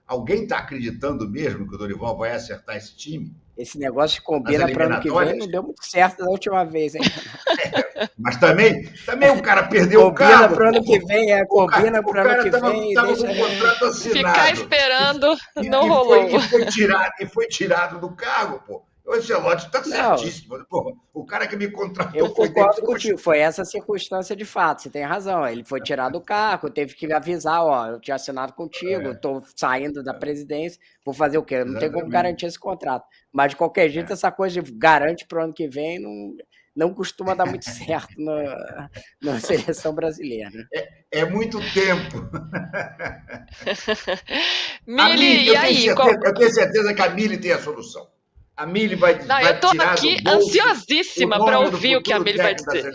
Alguém está acreditando mesmo que o Dorival vai acertar esse time? Esse negócio de combina para o ano que vem não deu muito certo da última vez, hein? Mas também o cara perdeu o cargo. Combina para o ano que vem, combina para o ano que vem. Estava com o contrato assinado. Ficar esperando não rolou. E foi tirado do cargo, pô. O Ancelotti está certíssimo. Pô, o cara que me contratou... Eu concordo contigo, foi essa circunstância de fato, você tem razão. Ele foi tirado do cargo, teve que avisar, eu tinha assinado contigo, estou saindo da presidência, vou fazer o quê? Não tem como garantir esse contrato. Mas, de qualquer jeito, essa coisa de garante para o ano que vem não costuma dar muito certo na seleção brasileira. É muito tempo. Mili, e aí? Eu tenho certeza que a Mili tem a solução. A Mili vai eu estou aqui ansiosíssima para ouvir o que a Mili vai dizer.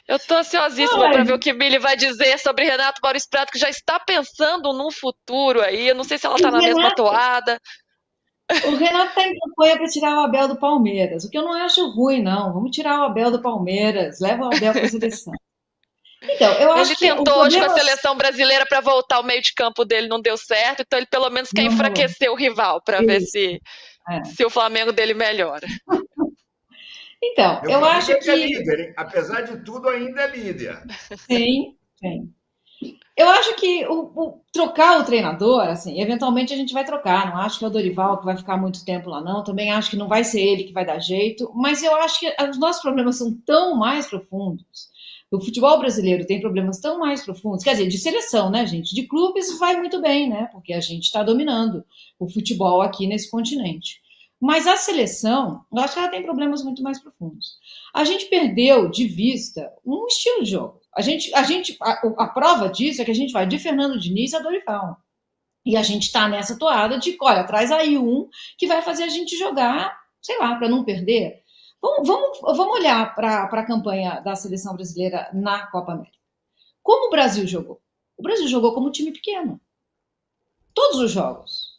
Eu estou ansiosíssima para ver o que a Mili vai dizer sobre Renato Maurício Prado, que já está pensando num futuro aí. Eu não sei se ela está na mesma toada. O Renato está em campanha para tirar o Abel do Palmeiras, o que eu não acho ruim, não. Vamos tirar o Abel do Palmeiras, leva o Abel para a seleção. Então, eu acho que ele tentou hoje com a seleção brasileira para voltar ao meio de campo dele, não deu certo, então ele pelo menos quer enfraquecer o rival para ver se o Flamengo dele melhora. Então, eu acho que... É líder, hein? Apesar de tudo, ainda é líder. Sim. Eu acho que trocar o treinador, assim, eventualmente a gente vai trocar. Não acho que é o Dorival que vai ficar muito tempo lá, não. Também acho que não vai ser ele que vai dar jeito. Mas eu acho que os nossos problemas são tão mais profundos. O futebol brasileiro tem problemas tão mais profundos. Quer dizer, de seleção, né, gente? De clubes vai muito bem, né? Porque a gente está dominando o futebol aqui nesse continente. Mas a seleção, eu acho que ela tem problemas muito mais profundos. A gente perdeu de vista um estilo de jogo. A prova disso é que a gente vai de Fernando Diniz a Dorival. E a gente está nessa toada de, olha, traz aí um que vai fazer a gente jogar, sei lá, para não perder. Vamos olhar para a campanha da seleção brasileira na Copa América. Como o Brasil jogou? O Brasil jogou como um time pequeno. Todos os jogos.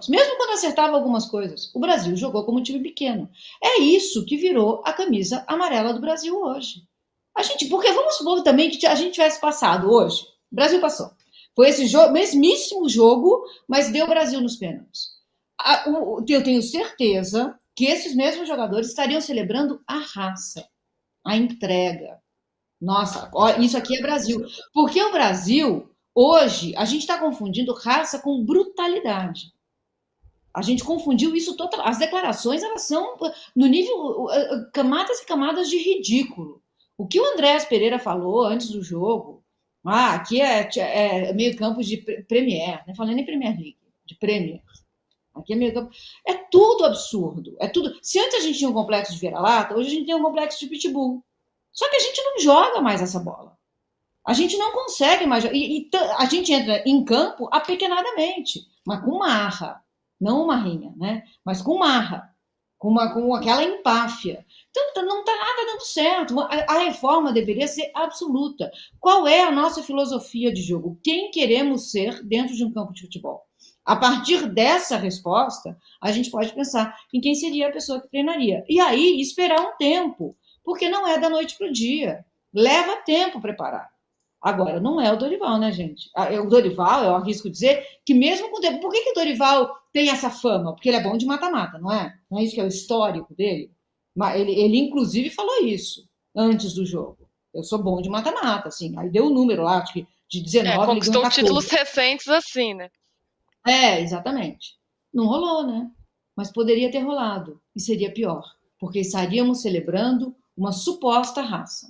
Mesmo quando acertava algumas coisas, o Brasil jogou como um time pequeno. É isso que virou a camisa amarela do Brasil hoje. Porque vamos supor também que a gente tivesse passado hoje. O Brasil passou. Foi esse mesmíssimo jogo, mas deu o Brasil nos pênaltis. Eu tenho certeza que esses mesmos jogadores estariam celebrando a raça, a entrega. Nossa, isso aqui é Brasil. Porque o Brasil, hoje, a gente está confundindo raça com brutalidade. A gente confundiu isso total. As declarações, elas são no nível, camadas e camadas de ridículo. O que o Andréas Pereira falou antes do jogo, aqui é meio campo de Premier, não falei nem Premier League, de Premier. Aqui é meio campo. É tudo absurdo. É tudo. Se antes a gente tinha um complexo de vira-lata, hoje a gente tem um complexo de pitbull. Só que a gente não joga mais essa bola. A gente não consegue mais. A gente entra em campo apequenadamente, mas com marra. Não uma rinha, né? Mas com marra. Com aquela empáfia. Então, não está nada dando certo. A reforma deveria ser absoluta. Qual é a nossa filosofia de jogo? Quem queremos ser dentro de um campo de futebol? A partir dessa resposta, a gente pode pensar em quem seria a pessoa que treinaria. E aí, esperar um tempo, porque não é da noite para o dia. Leva tempo preparar. Agora, não é o Dorival, né, gente? O Dorival, eu arrisco dizer, que mesmo com o tempo... Por que o Dorival tem essa fama? Porque ele é bom de mata-mata, não é? Não é isso que é o histórico dele? Ele inclusive, falou isso antes do jogo. Eu sou bom de mata-mata, assim. Aí deu o número lá, acho que de 19... conquistou títulos recentes assim, né? Exatamente. Não rolou, né? Mas poderia ter rolado. E seria pior. Porque estaríamos celebrando uma suposta raça.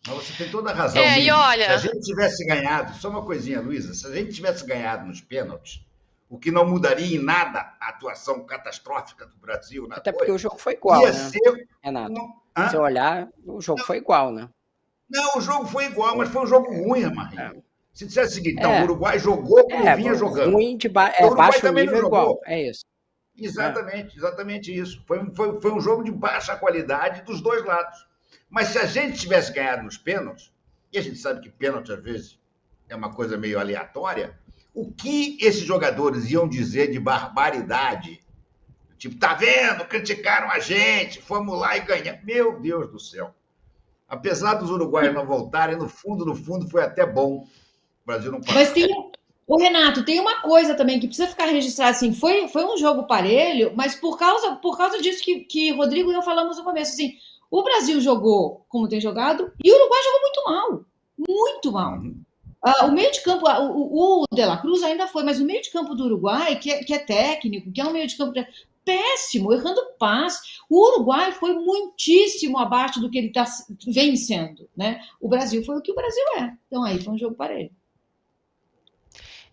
Mas você tem toda a razão. E olha... Se a gente tivesse ganhado, só uma coisinha, Luísa, se a gente tivesse ganhado nos pênaltis, o que não mudaria em nada a atuação catastrófica do Brasil. Até porque o jogo foi igual, né, Renato? Se você olhar, o jogo foi igual, né? Não, o jogo foi igual, mas foi um jogo ruim, Amarillo. Se disser o seguinte, então, o Uruguai jogou como vinha jogando. Ruim de baixo nível igual, é isso. Exatamente isso. Foi um jogo de baixa qualidade dos dois lados. Mas se a gente tivesse ganhado nos pênaltis, e a gente sabe que pênalti, às vezes, é uma coisa meio aleatória, o que esses jogadores iam dizer de barbaridade? Tipo, tá vendo? Criticaram a gente, fomos lá e ganhamos. Meu Deus do céu. Apesar dos uruguaios não voltarem, no fundo, foi até bom. O Brasil não passa. Mas o Renato, tem uma coisa também que precisa ficar registrado, assim, foi um jogo parelho, mas por causa disso que Rodrigo e eu falamos no começo, assim, o Brasil jogou como tem jogado e o Uruguai jogou muito mal. Muito mal. O meio de campo, o De La Cruz ainda foi, mas o meio de campo do Uruguai, que é técnico, que é um meio de campo péssimo, errando passe. O Uruguai foi muitíssimo abaixo do que ele vem sendo, né? O Brasil foi o que o Brasil é. Então aí foi um jogo parelho.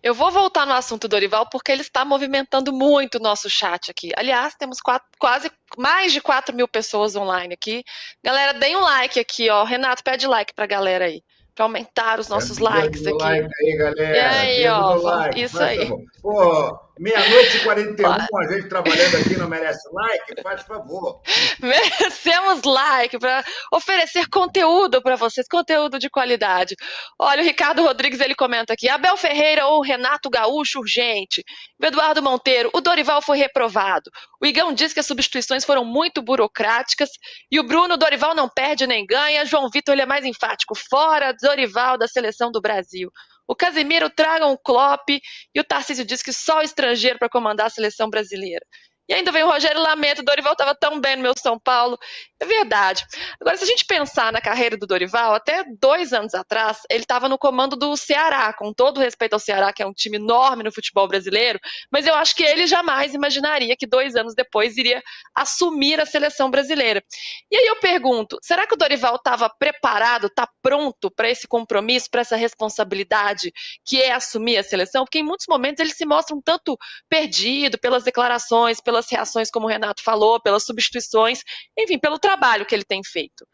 Eu vou voltar no assunto do Dorival porque ele está movimentando muito o nosso chat aqui. Aliás, temos quase mais de 4 mil pessoas online aqui. Galera, deem um like aqui, ó. Renato, pede like pra galera aí, para aumentar os nossos likes aqui. Like aí, galera. E aí, ó, like. isso aí. Pô, meia-noite e 41, a gente trabalhando aqui não merece like? Faz favor. Merecemos like para oferecer conteúdo para vocês, conteúdo de qualidade. Olha, o Ricardo Rodrigues, ele comenta aqui, Abel Ferreira ou Renato Gaúcho urgente. O Eduardo Monteiro, o Dorival foi reprovado. O Igão diz que as substituições foram muito burocráticas. E o Bruno, Dorival não perde nem ganha. João Vitor, ele é mais enfático. Fora Dorival da seleção do Brasil. O Casimiro, tragam o Klopp. E o Tarcísio diz que só o estrangeiro para comandar a seleção brasileira. E ainda vem o Rogério Lamento, o Dorival estava tão bem no meu São Paulo. É verdade. Agora, se a gente pensar na carreira do Dorival, até 2 anos atrás, ele estava no comando do Ceará, com todo respeito ao Ceará, que é um time enorme no futebol brasileiro, mas eu acho que ele jamais imaginaria que 2 anos depois iria assumir a seleção brasileira. E aí eu pergunto, será que o Dorival estava preparado, está pronto para esse compromisso, para essa responsabilidade que é assumir a seleção? Porque em muitos momentos ele se mostra um tanto perdido pelas declarações, pelas reações, como o Renato falou, pelas substituições, enfim, pelo trabalho que ele tem feito.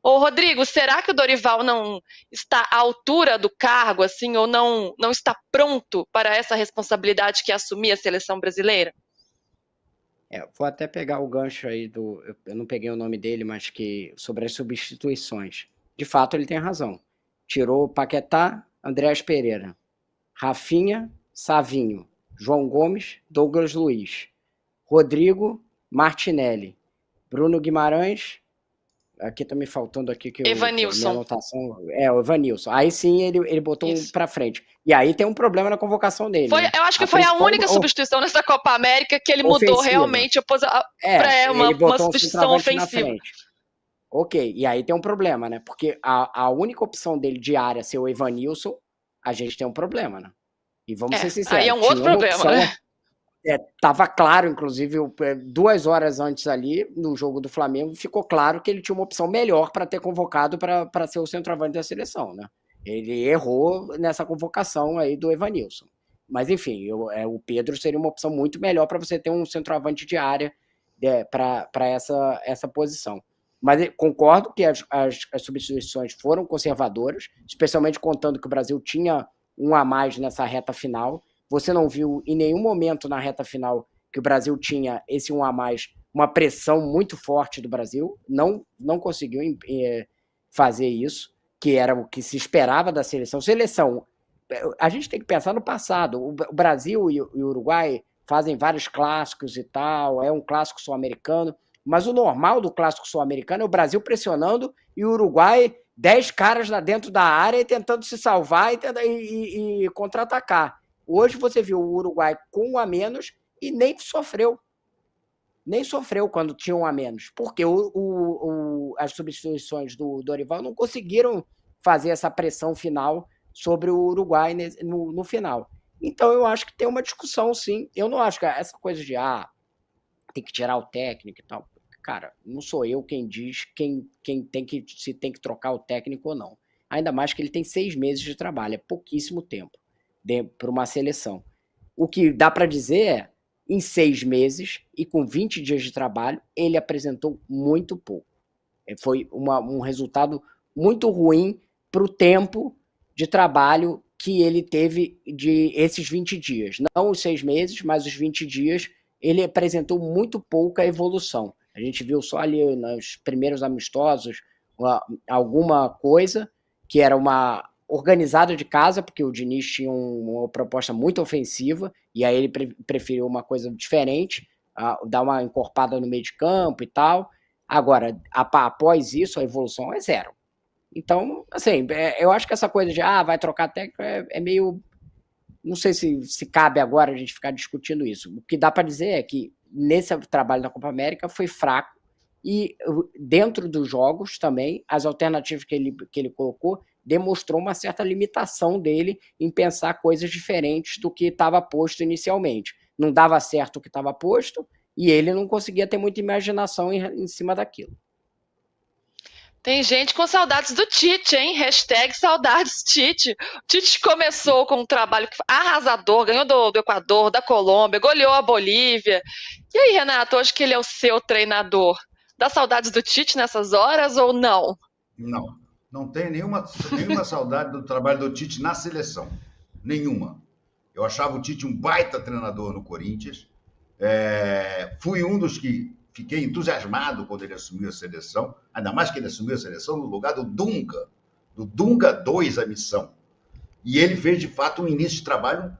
Ô, Rodrigo, será que o Dorival não está à altura do cargo, assim, ou não está pronto para essa responsabilidade que é assumir a seleção brasileira? Vou até pegar o gancho aí eu não peguei o nome dele, mas sobre as substituições. De fato, ele tem razão. Tirou Paquetá, Andreas Pereira, Rafinha, Savinho, João Gomes, Douglas Luiz, Rodrigo, Martinelli, Bruno Guimarães, aqui tá me faltando aqui que Evanilson. Minha anotação o Evanilson. Aí sim ele botou um para frente. E aí tem um problema na convocação dele. Né? Eu acho que foi a única substituição nessa Copa América que ele mudou realmente para uma substituição ofensiva. Ok, e aí tem um problema, né? Porque a única opção dele de área ser o Evanilson, a gente tem um problema, né? E vamos ser sinceros. Aí é um outro problema, opção, né? Tava claro, inclusive, 2 horas antes ali, no jogo do Flamengo, ficou claro que ele tinha uma opção melhor para ter convocado para ser o centroavante da seleção, né? Ele errou nessa convocação aí do Evanilson. Mas, enfim, o Pedro seria uma opção muito melhor para você ter um centroavante de área para essa posição. Mas concordo que as substituições foram conservadoras, especialmente contando que o Brasil tinha um a mais nessa reta final. Você não viu em nenhum momento na reta final que o Brasil tinha esse 1 a mais, uma pressão muito forte do Brasil, não conseguiu fazer isso, que era o que se esperava da seleção. A gente tem que pensar no passado. O Brasil e o Uruguai fazem vários clássicos e tal, é um clássico sul-americano, mas o normal do clássico sul-americano é o Brasil pressionando e o Uruguai 10 caras lá dentro da área tentando se salvar e contra-atacar. Hoje você viu o Uruguai com 1 a menos e nem sofreu. Nem sofreu quando tinha 1 a menos. Porque as substituições do Dorival não conseguiram fazer essa pressão final sobre o Uruguai no final. Então eu acho que tem uma discussão, sim. Eu não acho que essa coisa de tem que tirar o técnico e tal. Cara, não sou eu quem diz se tem que trocar o técnico ou não. Ainda mais que ele tem 6 meses de trabalho. É pouquíssimo tempo para uma seleção. O que dá para dizer é, em 6 meses e com 20 dias de trabalho, ele apresentou muito pouco. Foi um resultado muito ruim para o tempo de trabalho que ele teve de esses 20 dias. Não os 6 meses, mas os 20 dias, ele apresentou muito pouca evolução. A gente viu só ali nos primeiros amistosos alguma coisa que era uma organizada de casa, porque o Diniz tinha uma proposta muito ofensiva, e aí ele preferiu uma coisa diferente, dar uma encorpada no meio de campo e tal. Agora, após isso, a evolução é zero. Então, assim, eu acho que essa coisa de vai trocar técnico é meio... Não sei se cabe agora a gente ficar discutindo isso. O que dá para dizer é que nesse trabalho da Copa América foi fraco e dentro dos jogos também, as alternativas que ele colocou demonstrou uma certa limitação dele em pensar coisas diferentes do que estava posto inicialmente. Não dava certo o que estava posto e ele não conseguia ter muita imaginação em cima daquilo. Tem gente com saudades do Tite, hein? Hashtag saudades Tite. O Tite começou com um trabalho arrasador, ganhou do Equador, da Colômbia, goleou a Bolívia. E aí, Renato, hoje que ele é o seu treinador, dá saudades do Tite nessas horas ou não? Não tenho nenhuma saudade do trabalho do Tite na seleção. Nenhuma. Eu achava o Tite um baita treinador no Corinthians. Fui um dos que fiquei entusiasmado quando ele assumiu a seleção, ainda mais que ele assumiu a seleção no lugar do Dunga 2, a missão. E ele fez, de fato, um início de trabalho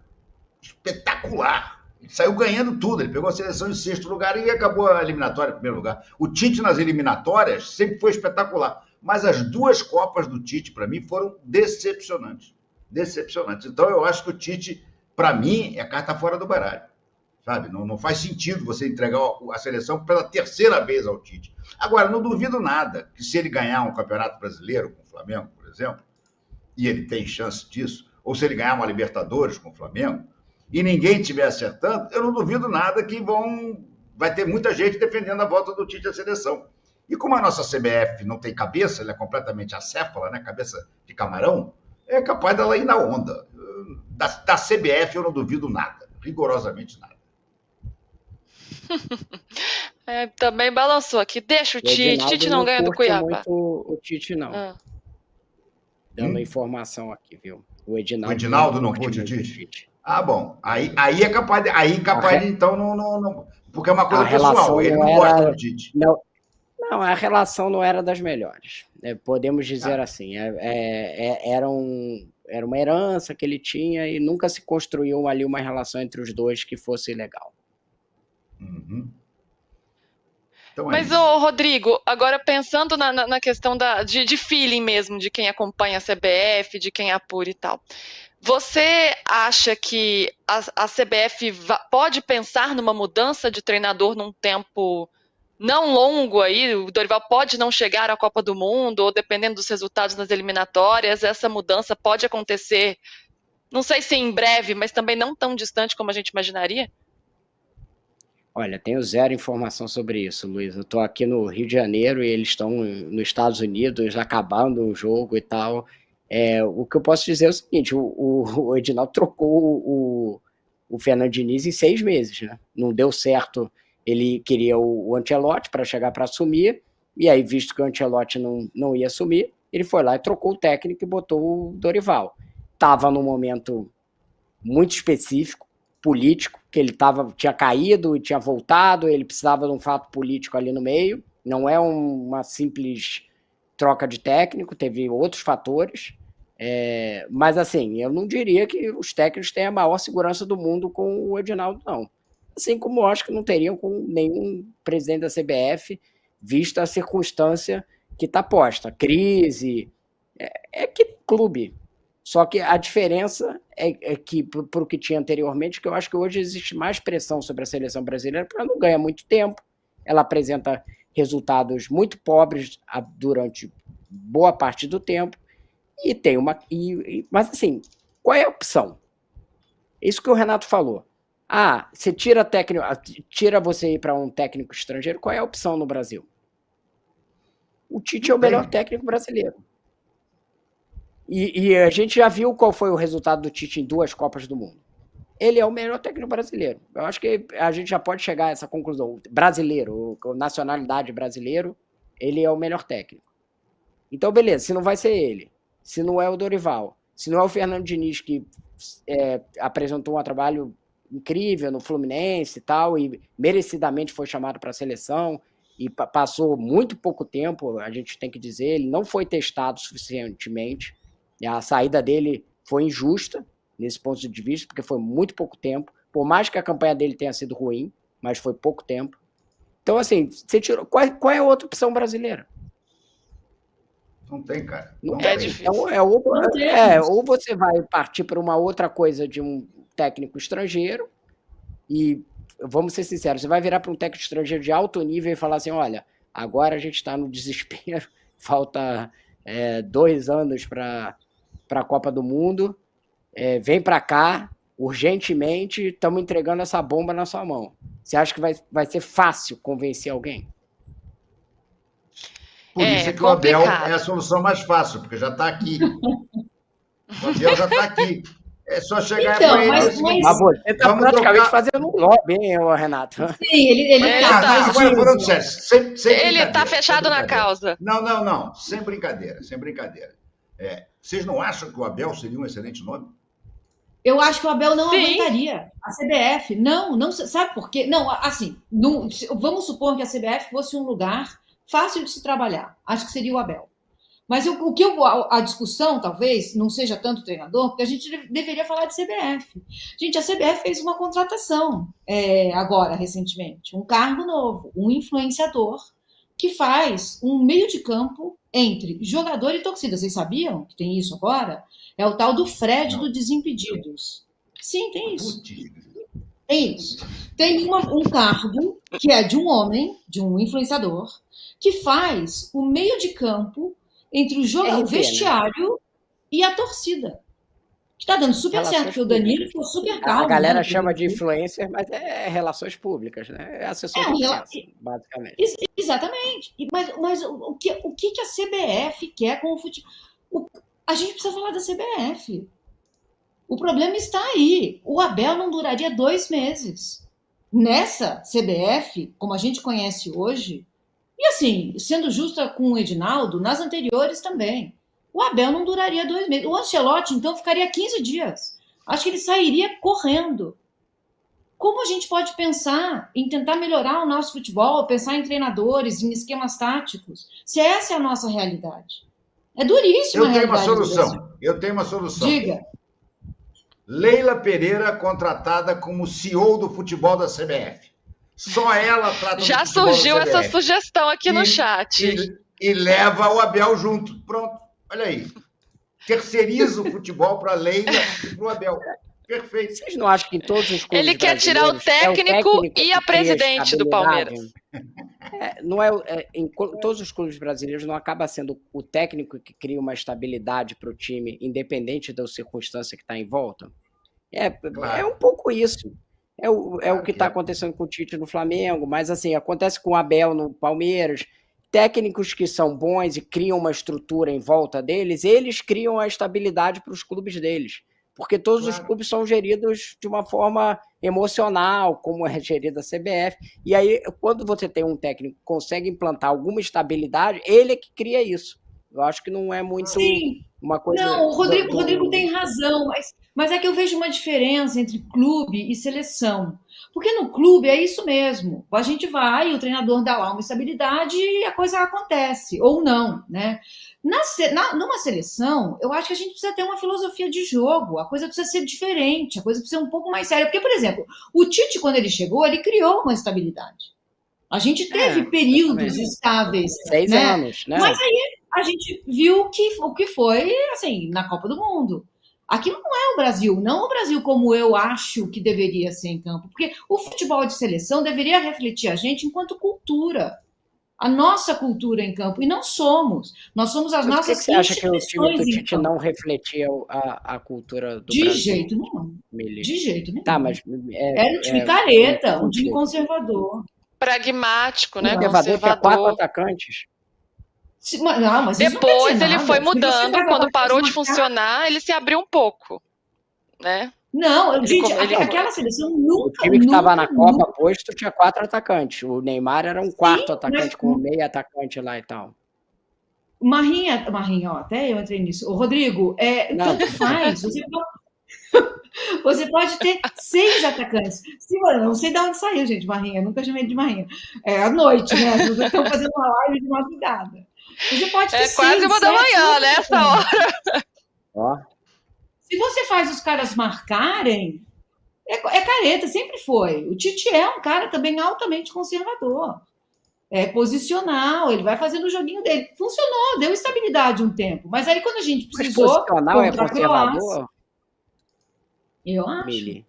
espetacular. Ele saiu ganhando tudo, ele pegou a seleção em 6º lugar e acabou a eliminatória em 1º lugar. O Tite nas eliminatórias sempre foi espetacular, mas as 2 Copas do Tite, para mim, foram decepcionantes. Então, eu acho que o Tite, para mim, é a carta fora do baralho. Sabe? Não faz sentido você entregar a seleção pela 3ª vez ao Tite. Agora, não duvido nada que se ele ganhar um campeonato brasileiro com o Flamengo, por exemplo, e ele tem chance disso, ou se ele ganhar uma Libertadores com o Flamengo, e ninguém estiver acertando, eu não duvido nada que vai ter muita gente defendendo a volta do Tite à seleção. E como a nossa CBF não tem cabeça, ela é completamente acéfala, né? Cabeça de camarão, é capaz dela ir na onda. Da CBF eu não duvido nada, rigorosamente nada. Também balançou aqui. Deixa o Tite. Tite não ganha do Cuiabá. O Tite não. Dando informação aqui, viu? O Edinaldo não curte o Tite? Bom. Aí é capaz de então não. Porque é uma coisa pessoal. Ele não gosta do Tite. Não, a relação não era das melhores. Podemos dizer assim. Era uma herança que ele tinha e nunca se construiu ali uma relação entre os dois que fosse legal. Uhum. Então, mas, Rodrigo, agora pensando na questão de feeling mesmo, de quem acompanha a CBF, de quem apura e tal, você acha que a CBF pode pensar numa mudança de treinador num tempo não longo aí? O Dorival pode não chegar à Copa do Mundo, ou dependendo dos resultados nas eliminatórias, essa mudança pode acontecer, não sei se em breve, mas também não tão distante como a gente imaginaria? Olha, tenho zero informação sobre isso, Luiz. Eu estou aqui no Rio de Janeiro e eles estão nos Estados Unidos acabando o jogo e tal. O que eu posso dizer é o seguinte, o Edinaldo trocou o Fernando Diniz em 6 meses, né? Não deu certo, ele queria o Ancelotti para chegar para assumir, e aí, visto que o Ancelotti não ia assumir, ele foi lá e trocou o técnico e botou o Dorival. Estava num momento muito específico, político, que ele tinha caído e tinha voltado, ele precisava de um fato político ali no meio, não é uma simples troca de técnico, teve outros fatores, mas assim, eu não diria que os técnicos têm a maior segurança do mundo com o Edinaldo, não. Assim como eu acho que não teriam com nenhum presidente da CBF, vista a circunstância que está posta, crise, que clube. Só que a diferença é que, para o que tinha anteriormente, que eu acho que hoje existe mais pressão sobre a seleção brasileira, porque ela não ganha muito tempo, ela apresenta resultados muito pobres durante boa parte do tempo, e tem mas assim, qual é a opção? Isso que o Renato falou. Você tira você ir para um técnico estrangeiro, qual é a opção no Brasil? O Tite é o melhor técnico brasileiro. E a gente já viu qual foi o resultado do Tite em 2 Copas do Mundo. Ele é o melhor técnico brasileiro. Eu acho que a gente já pode chegar a essa conclusão. Brasileiro, nacionalidade brasileiro, ele é o melhor técnico. Então, beleza, se não vai ser ele, se não é o Dorival, se não é o Fernando Diniz, que apresentou um trabalho incrível no Fluminense e tal, e merecidamente foi chamado para a seleção, e passou muito pouco tempo, a gente tem que dizer, ele não foi testado suficientemente. A saída dele foi injusta, nesse ponto de vista, porque foi muito pouco tempo, por mais que a campanha dele tenha sido ruim, mas foi pouco tempo. Então, assim, você tirou, qual é a outra opção brasileira? Não tem, cara. Não É tem. difícil. Então, ou você vai partir para uma outra coisa de um técnico estrangeiro, e vamos ser sinceros, você vai virar para um técnico estrangeiro de alto nível e falar assim, olha, agora a gente está no desespero, falta 2 anos para a Copa do Mundo, vem para cá, urgentemente, estamos entregando essa bomba na sua mão. Você acha que vai ser fácil convencer alguém? Por isso é que o Abel é a solução mais fácil, porque já está aqui. O Abel já está aqui. É só chegar Então, para ele. Mas você está praticamente fazendo um lobby, hein, Renato? Sim, ele tá. Agora, falando sério, sem Ele está fechado na causa. Não. Sem brincadeira. Vocês não acham que o Abel seria um excelente nome? Eu acho que o Abel não Sim. aguentaria. A CBF, não, sabe por quê? Não, assim, vamos supor que a CBF fosse um lugar fácil de se trabalhar. Acho que seria o Abel. Mas a discussão, talvez, não seja tanto treinador, porque a gente deveria falar de CBF. Gente, a CBF fez uma contratação agora, recentemente, um cargo novo, um influenciador, que faz um meio de campo entre jogador e torcida. Vocês sabiam que tem isso agora? É o tal do Fred do Desimpedidos. Sim, tem isso. Tem isso. Tem um cargo que é de um homem, de um influenciador, que faz o meio de campo entre o vestiário e a torcida. Está dando super certo, porque o Danilo ficou super calmo. A galera chama de influencer, mas é relações públicas, né? É assessor de imprensa, basicamente. Exatamente. Mas o que a CBF quer com o futebol? A gente precisa falar da CBF. O problema está aí. O Abel não duraria 2 meses. Nessa CBF, como a gente conhece hoje, e assim, sendo justa com o Edinaldo, nas anteriores também, o Abel não duraria 2 meses. O Ancelotti, então, ficaria 15 dias. Acho que ele sairia correndo. Como a gente pode pensar em tentar melhorar o nosso futebol, pensar em treinadores, em esquemas táticos, se essa é a nossa realidade? É duríssima a realidade. Eu tenho uma solução. Diga. Leila Pereira contratada como CEO do futebol da CBF. Só ela trata do Já futebol da surgiu CBF. essa sugestão aqui no chat. E leva o Abel junto. Pronto, olha aí. Terceiriza o futebol para a Leila e para o Abel. Perfeito. Vocês não acham que em todos os clubes Ele quer tirar o técnico e a presidente do Palmeiras. Em todos os clubes brasileiros não acaba sendo o técnico que cria uma estabilidade para o time, independente da circunstância que está em volta? Claro. É um pouco isso. É o que está acontecendo com o Tite no Flamengo, mas assim, acontece com o Abel no Palmeiras. Técnicos que são bons e criam uma estrutura em volta deles, eles criam a estabilidade para os clubes deles. Porque todos os clubes são geridos de uma forma emocional, como é gerida a CBF. E aí, quando você tem um técnico que consegue implantar alguma estabilidade, ele é que cria isso. Eu acho que não é muito uma coisa... Não, o Rodrigo tem razão, mas é que eu vejo uma diferença entre clube e seleção. Porque no clube é isso mesmo. A gente vai, o treinador dá lá uma estabilidade e a coisa acontece, ou não, né? Numa seleção, eu acho que a gente precisa ter uma filosofia de jogo, a coisa precisa ser diferente, a coisa precisa ser um pouco mais séria. Porque, por exemplo, o Tite, quando ele chegou, ele criou uma estabilidade. A gente teve períodos estáveis. 6 anos, né? Mas aí a gente viu o que foi, assim, na Copa do Mundo. Aqui não é o Brasil, não o Brasil como eu acho que deveria ser em campo. Porque o futebol de seleção deveria refletir a gente enquanto cultura. A nossa cultura em campo. E não somos. Nós somos as nossas instituições. Você acha que o time do Tite não refletia a cultura do Brasil? De jeito nenhum. De jeito nenhum. Tá, mas... Era um time careta, um time conservador. Pragmático, né? Conservador. Tinha 4 atacantes. Não, mas depois ele foi mudando, quando parou de funcionar, ele se abriu um pouco, né? Não, gente, aquela seleção nunca... O time que estava na Copa posto tinha 4 atacantes. O Neymar era um quarto atacante, com meio atacante lá e tal. Marrinha, ó, até eu entrei nisso. Ô, Rodrigo, tanto faz. Você pode ter 6 atacantes. Não sei de onde saiu, gente, Marrinha. Nunca chamei de Marrinha. É à noite, né? As pessoas estão fazendo uma live de madrugada. Você pode ter quase 1 da manhã, né? Essa hora. Ó. Se você faz os caras marcarem, é careta, sempre foi. O Tite é um cara também altamente conservador. É posicional, ele vai fazendo o joguinho dele. Funcionou, deu estabilidade um tempo. Mas aí quando a gente Mas precisou posicional é contra a Croácia, conservador, eu acho. Mili?